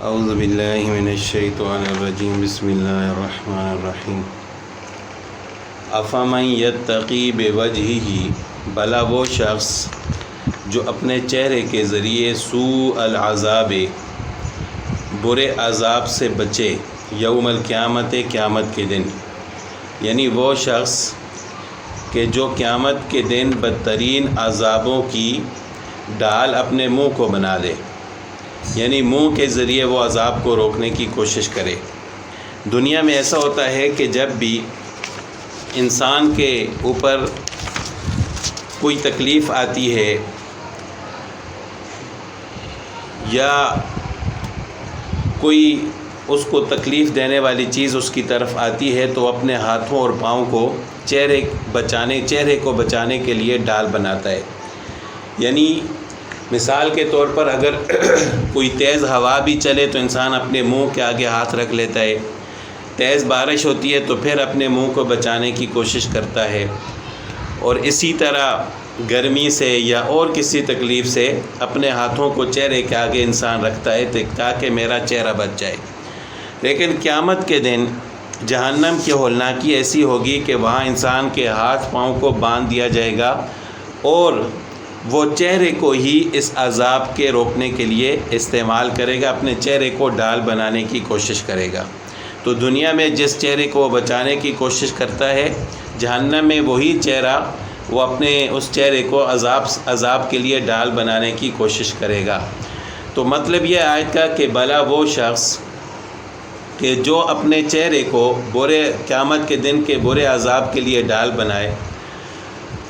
اعوذ باللہ من الشیطان الرجیم بسم اللہ الرحمن الرحیم افمن یتقی بوجہہ، بھلا وہ شخص جو اپنے چہرے کے ذریعے سوء العذاب، برے عذاب سے بچے، یوم القیامت، قیامت کے دن، یعنی وہ شخص کہ جو قیامت کے دن بدترین عذابوں کی ڈال اپنے منہ کو بنا دے، یعنی منہ کے ذریعے وہ عذاب کو روکنے کی کوشش کرے۔ دنیا میں ایسا ہوتا ہے کہ جب بھی انسان کے اوپر کوئی تکلیف آتی ہے یا کوئی اس کو تکلیف دینے والی چیز اس کی طرف آتی ہے تو اپنے ہاتھوں اور پاؤں کو چہرے کو بچانے کے لیے ڈال بناتا ہے۔ یعنی مثال کے طور پر اگر کوئی تیز ہوا بھی چلے تو انسان اپنے منہ کے آگے ہاتھ رکھ لیتا ہے، تیز بارش ہوتی ہے تو پھر اپنے منہ کو بچانے کی کوشش کرتا ہے، اور اسی طرح گرمی سے یا اور کسی تکلیف سے اپنے ہاتھوں کو چہرے کے آگے انسان رکھتا ہے تاکہ میرا چہرہ بچ جائے۔ لیکن قیامت کے دن جہنم کی ہولناکی ایسی ہوگی کہ وہاں انسان کے ہاتھ پاؤں کو باندھ دیا جائے گا اور وہ چہرے کو ہی اس عذاب کے روکنے کے لیے استعمال کرے گا، اپنے چہرے کو ڈال بنانے کی کوشش کرے گا۔ تو دنیا میں جس چہرے کو وہ بچانے کی کوشش کرتا ہے، جہنم میں وہی چہرہ وہ اپنے اس چہرے کو عذاب کے لیے ڈال بنانے کی کوشش کرے گا۔ تو مطلب یہ آیت کا کہ بھلا وہ شخص کہ جو اپنے چہرے کو قیامت کے دن کے برے عذاب کے لیے ڈال بنائے۔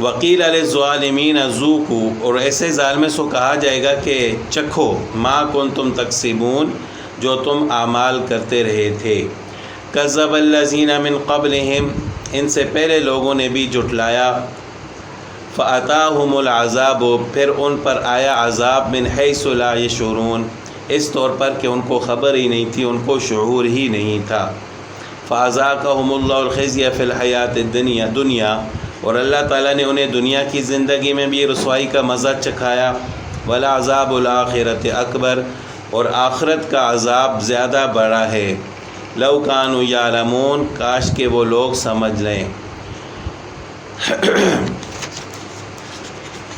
وقیل للظالمین ذوقوا، اور ایسے ظالموں سے کہا جائے گا کہ چکھو ما کنتم تکسبون، جو تم اعمال کرتے رہے تھے۔ کذب الذین من قبلہم، ان سے پہلے لوگوں نے بھی جھٹلایا۔ فاتاہم العذاب، پھر ان پر آیا عذاب من حیث لا یشعرون، اس طور پر کہ ان کو خبر ہی نہیں تھی، ان کو شعور ہی نہیں تھا۔ فاذاقہم اللہ الخزی فی الحیات الدنیا، اور اللہ تعالیٰ نے انہیں دنیا کی زندگی میں بھی رسوائی کا مزہ چکھایا۔ ولعذاب الآخرۃ اکبر، اور آخرت کا عذاب زیادہ بڑا ہے۔ لو کانوا یعلمون، کاش کہ وہ لوگ سمجھ لیں۔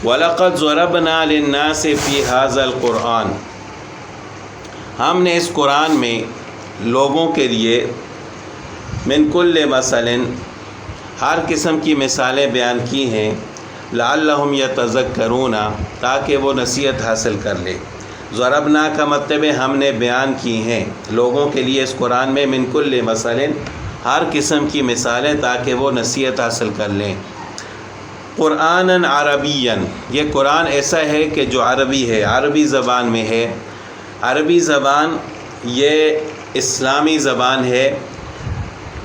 وَلَقَدْ ضَرَبْنَا لِلنَّاسِ فِي هَذَا الْقُرْآنِ، ہم نے اس قرآن میں لوگوں کے لیے من کل مثل، ہر قسم کی مثالیں بیان کی ہیں، لعلہم یتذکرون، تاکہ وہ نصیحت حاصل کر لے۔ ضربنا کا مطلب ہے ہم نے بیان کی ہیں لوگوں کے لیے اس قرآن میں من کل مثل، ہر قسم کی مثالیں تاکہ وہ نصیحت حاصل کر لیں۔ قرآنًا عربیًا، یہ قرآن ایسا ہے کہ جو عربی ہے، عربی زبان میں ہے۔ عربی زبان یہ اسلامی زبان ہے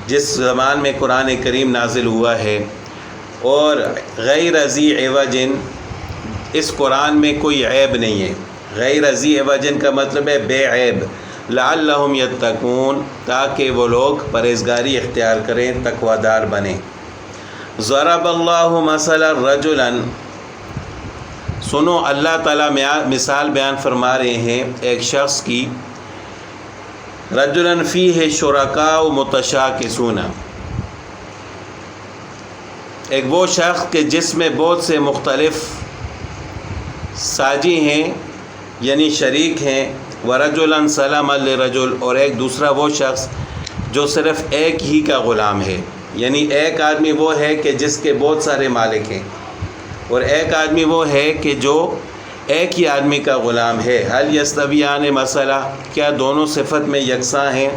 جس زبان میں قرآن کریم نازل ہوا ہے، اور غیر ذی عوج، اس قرآن میں کوئی عیب نہیں ہے۔ غیر ذی عوج کا مطلب ہے بے عیب۔ لعلہم یتقون، تاکہ وہ لوگ پرہیزگاری اختیار کریں، تقوی دار بنیں۔ ضرب اللہ مثلا رجلا، سنو اللہ تعالیٰ مثال بیان فرما رہے ہیں ایک شخص کی، رجلا فیہ شرکاء متشاکسون، ایک وہ شخص کہ جس میں بہت سے مختلف ساجی ہیں یعنی شریک ہیں۔ ورجلا سلما لرجل، اور ایک دوسرا وہ شخص جو صرف ایک ہی کا غلام ہے، یعنی ایک آدمی وہ ہے کہ جس کے بہت سارے مالک ہیں، اور ایک آدمی وہ ہے کہ جو ایک ہی آدمی کا غلام ہے۔ هل یستویان مثلا، کیا دونوں صفت میں یکساں ہیں؟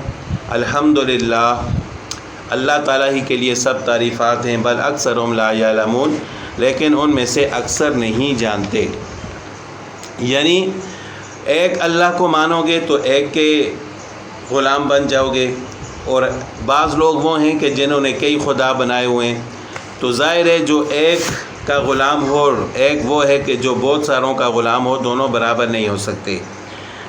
الحمدللہ، اللہ تعالیٰ ہی کے لیے سب تعریفات ہیں۔ بل اکثرهم لا یعلمون، لیکن ان میں سے اکثر نہیں جانتے۔ یعنی ایک اللہ کو مانو گے تو ایک کے غلام بن جاؤ گے، اور بعض لوگ وہ ہیں کہ جنہوں نے کئی خدا بنائے ہوئے ہیں، تو ظاہر ہے جو ایک کا غلام ہو اور ایک وہ ہے کہ جو بہت ساروں کا غلام ہو، دونوں برابر نہیں ہو سکتے۔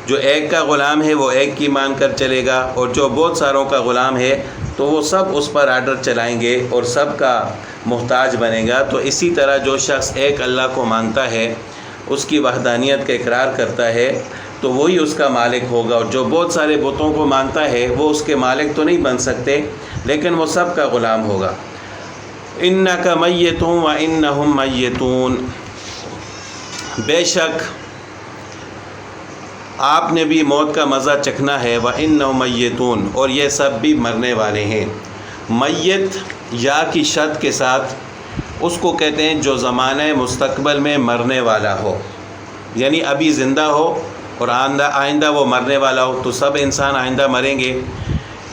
جو ایک کا غلام ہے وہ ایک کی مان کر چلے گا، اور جو بہت ساروں کا غلام ہے تو وہ سب اس پر آرڈر چلائیں گے اور سب کا محتاج بنے گا۔ تو اسی طرح جو شخص ایک اللہ کو مانتا ہے، اس کی وحدانیت کا اقرار کرتا ہے، تو وہی اس کا مالک ہوگا، اور جو بہت سارے بتوں کو مانتا ہے وہ اس کے مالک تو نہیں بن سکتے، لیکن وہ سب کا غلام ہوگا۔ اِنَّكَ مَيِّتٌ وَإِنَّهُمْ مَيِّتُونَ، بے شک آپ نے بھی موت کا مزہ چکھنا ہے، وَإِنَّهُمْ مَيِّتُونَ، اور یہ سب بھی مرنے والے ہیں۔ میت یا کی شد کے ساتھ اس کو کہتے ہیں جو زمانہ مستقبل میں مرنے والا ہو، یعنی ابھی زندہ ہو اور آئندہ وہ مرنے والا ہو، تو سب انسان آئندہ مریں گے،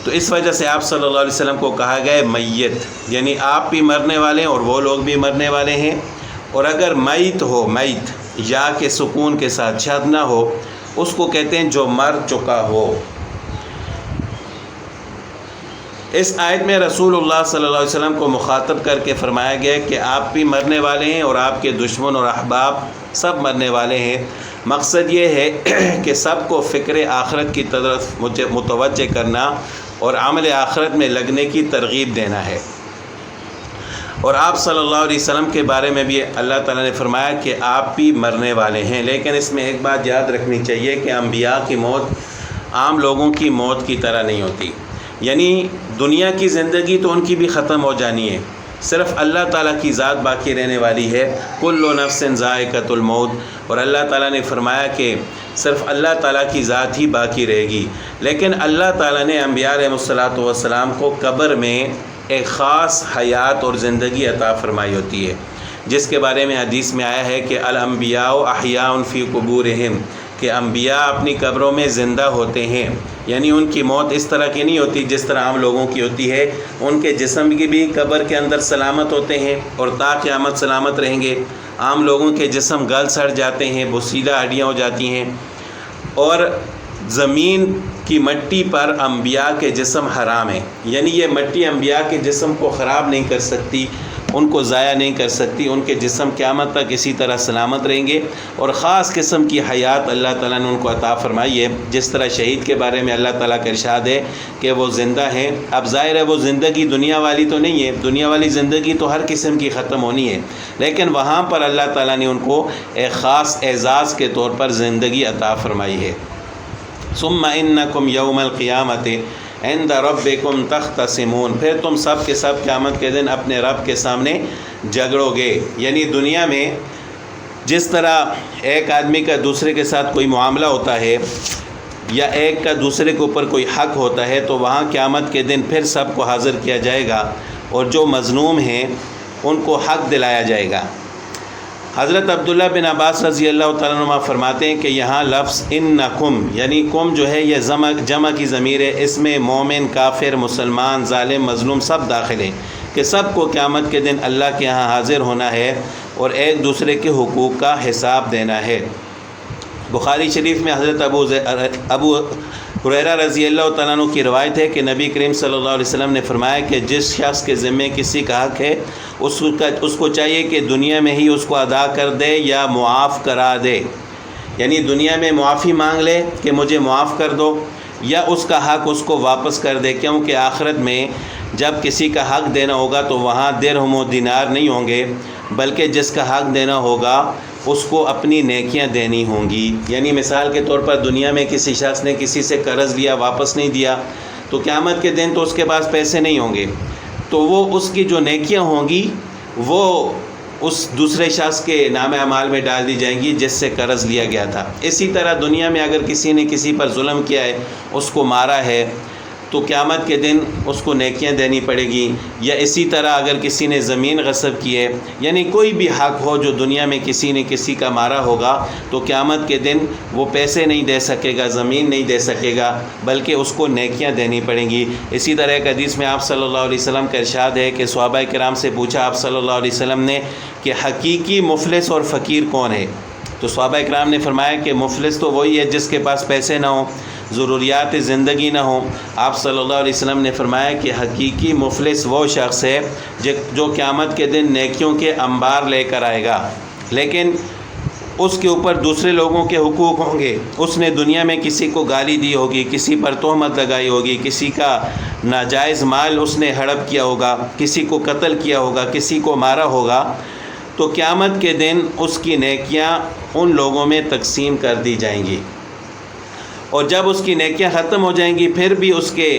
تو اس وجہ سے آپ صلی اللہ علیہ وسلم کو کہا گیا ہے میت، یعنی آپ بھی مرنے والے ہیں اور وہ لوگ بھی مرنے والے ہیں۔ اور اگر میت ہو، میت یا کے سکون کے ساتھ شد نہ ہو، اس کو کہتے ہیں جو مر چکا ہو۔ اس آیت میں رسول اللہ صلی اللہ علیہ وسلم کو مخاطب کر کے فرمایا گیا کہ آپ بھی مرنے والے ہیں اور آپ کے دشمن اور احباب سب مرنے والے ہیں۔ مقصد یہ ہے کہ سب کو فکر آخرت کی طرف متوجہ کرنا اور عمل آخرت میں لگنے کی ترغیب دینا ہے۔ اور آپ صلی اللہ علیہ وسلم کے بارے میں بھی اللہ تعالیٰ نے فرمایا کہ آپ بھی مرنے والے ہیں، لیکن اس میں ایک بات یاد رکھنی چاہیے کہ انبیاء کی موت عام لوگوں کی موت کی طرح نہیں ہوتی، یعنی دنیا کی زندگی تو ان کی بھی ختم ہو جانی ہے، صرف اللہ تعالیٰ کی ذات باقی رہنے والی ہے، کل نفس ذائقۃ الموت، اور اللہ تعالیٰ نے فرمایا کہ صرف اللہ تعالیٰ کی ذات ہی باقی رہے گی۔ لیکن اللہ تعالیٰ نے انبیاء علیہ الصلوۃ والسلام کو قبر میں ایک خاص حیات اور زندگی عطا فرمائی ہوتی ہے، جس کے بارے میں حدیث میں آیا ہے کہ الانبیاء احیاء فی قبورہم، کہ انبیاء اپنی قبروں میں زندہ ہوتے ہیں، یعنی ان کی موت اس طرح کی نہیں ہوتی جس طرح عام لوگوں کی ہوتی ہے، ان کے جسم کی بھی قبر کے اندر سلامت ہوتے ہیں اور تا قیامت سلامت رہیں گے۔ عام لوگوں کے جسم گل سڑ جاتے ہیں، بوسیدہ ہڈیاں ہو جاتی ہیں، اور زمین کی مٹی پر انبیاء کے جسم حرام ہیں، یعنی یہ مٹی انبیاء کے جسم کو خراب نہیں کر سکتی، ان کو ضائع نہیں کر سکتی، ان کے جسم قیامت تک اسی طرح سلامت رہیں گے۔ اور خاص قسم کی حیات اللہ تعالیٰ نے ان کو عطا فرمائی ہے، جس طرح شہید کے بارے میں اللہ تعالیٰ کا ارشاد ہے کہ وہ زندہ ہیں۔ اب ظاہر ہے وہ زندگی دنیا والی تو نہیں ہے، دنیا والی زندگی تو ہر قسم کی ختم ہونی ہے، لیکن وہاں پر اللہ تعالیٰ نے ان کو ایک خاص اعزاز کے طور پر زندگی عطا فرمائی ہے۔ ثم انکم یوم القیامت عند ربکم تختصمون، پھر تم سب کے سب قیامت کے دن اپنے رب کے سامنے جھگڑو گے، یعنی دنیا میں جس طرح ایک آدمی کا دوسرے کے ساتھ کوئی معاملہ ہوتا ہے یا ایک کا دوسرے کے اوپر کوئی حق ہوتا ہے، تو وہاں قیامت کے دن پھر سب کو حاضر کیا جائے گا اور جو مظلوم ہیں ان کو حق دلایا جائے گا۔ حضرت عبداللہ بن عباس رضی اللہ تعالیٰ عنہ فرماتے ہیں کہ یہاں لفظ انکم، یعنی کم جو ہے یہ جمع کی ضمیر ہے، اس میں مومن، کافر، مسلمان، ظالم، مظلوم سب داخل ہیں، کہ سب کو قیامت کے دن اللہ کے ہاں حاضر ہونا ہے اور ایک دوسرے کے حقوق کا حساب دینا ہے۔ بخاری شریف میں حضرت ابو ہریرہ رضی اللہ تعالیٰ عنہ کی روایت ہے کہ نبی کریم صلی اللہ علیہ وسلم نے فرمایا کہ جس شخص کے ذمے کسی کا حق ہے اس کو چاہیے کہ دنیا میں ہی اس کو ادا کر دے یا معاف کرا دے، یعنی دنیا میں معافی مانگ لے کہ مجھے معاف کر دو، یا اس کا حق اس کو واپس کر دے، کیونکہ آخرت میں جب کسی کا حق دینا ہوگا تو وہاں درہم و دینار نہیں ہوں گے، بلکہ جس کا حق دینا ہوگا اس کو اپنی نیکیاں دینی ہوں گی۔ یعنی مثال کے طور پر دنیا میں کسی شخص نے کسی سے قرض لیا، واپس نہیں دیا، تو قیامت کے دن تو اس کے پاس پیسے نہیں ہوں گے، تو وہ اس کی جو نیکیاں ہوں گی وہ اس دوسرے شخص کے نام اعمال میں ڈال دی جائیں گی جس سے قرض لیا گیا تھا۔ اسی طرح دنیا میں اگر کسی نے کسی پر ظلم کیا ہے، اس کو مارا ہے، تو قیامت کے دن اس کو نیکیاں دینی پڑے گی، یا اسی طرح اگر کسی نے زمین غصب کی ہے، یعنی کوئی بھی حق ہو جو دنیا میں کسی نے کسی کا مارا ہوگا، تو قیامت کے دن وہ پیسے نہیں دے سکے گا، زمین نہیں دے سکے گا، بلکہ اس کو نیکیاں دینی پڑیں گی۔ اسی طرح ایک حدیث میں آپ صلی اللہ علیہ وسلم کا ارشاد ہے کہ صحابہ کرام سے پوچھا آپ صلی اللہ علیہ وسلم نے کہ حقیقی مفلس اور فقیر کون ہے؟ تو صحابہ کرام نے فرمایا کہ مفلس تو وہی ہے جس کے پاس پیسے نہ ہوں، ضروریات زندگی نہ ہوں۔ آپ صلی اللہ علیہ وسلم نے فرمایا کہ حقیقی مفلس وہ شخص ہے جو قیامت کے دن نیکیوں کے انبار لے کر آئے گا، لیکن اس کے اوپر دوسرے لوگوں کے حقوق ہوں گے۔ اس نے دنیا میں کسی کو گالی دی ہوگی، کسی پر تہمت لگائی ہوگی، کسی کا ناجائز مال اس نے ہڑپ کیا ہوگا، کسی کو قتل کیا ہوگا، کسی کو مارا ہوگا، تو قیامت کے دن اس کی نیکیاں ان لوگوں میں تقسیم کر دی جائیں گی۔ اور جب اس کی نیکیاں ختم ہو جائیں گی پھر بھی اس کے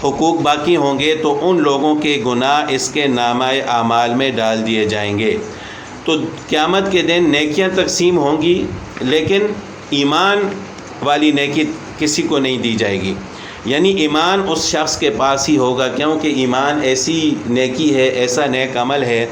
حقوق باقی ہوں گے تو ان لوگوں کے گناہ اس کے نامہ اعمال میں ڈال دیے جائیں گے۔ تو قیامت کے دن نیکیاں تقسیم ہوں گی لیکن ایمان والی نیکی کسی کو نہیں دی جائے گی، یعنی ایمان اس شخص کے پاس ہی ہوگا، کیونکہ ایمان ایسی نیکی ہے، ایسا نیک عمل ہے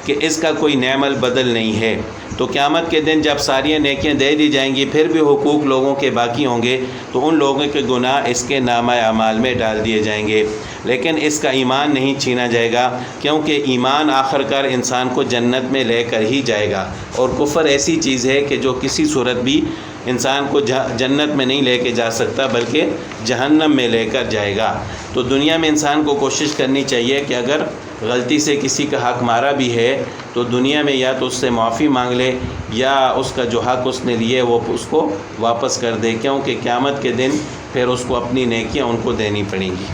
کہ اس کا کوئی نعم البدل نہیں ہے۔ تو قیامت کے دن جب ساری نیکیاں دے دی جائیں گی پھر بھی حقوق لوگوں کے باقی ہوں گے تو ان لوگوں کے گناہ اس کے نامہ اعمال میں ڈال دیے جائیں گے، لیکن اس کا ایمان نہیں چھینا جائے گا، کیونکہ ایمان آخر کار انسان کو جنت میں لے کر ہی جائے گا، اور کفر ایسی چیز ہے کہ جو کسی صورت بھی انسان کو جنت میں نہیں لے کے جا سکتا بلکہ جہنم میں لے کر جائے گا۔ تو دنیا میں انسان کو کوشش کرنی چاہیے کہ اگر غلطی سے کسی کا حق مارا بھی ہے تو دنیا میں یا تو اس سے معافی مانگ لے یا اس کا جو حق اس نے لیے وہ اس کو واپس کر دے، کیونکہ قیامت کے دن پھر اس کو اپنی نیکیاں ان کو دینی پڑیں گی۔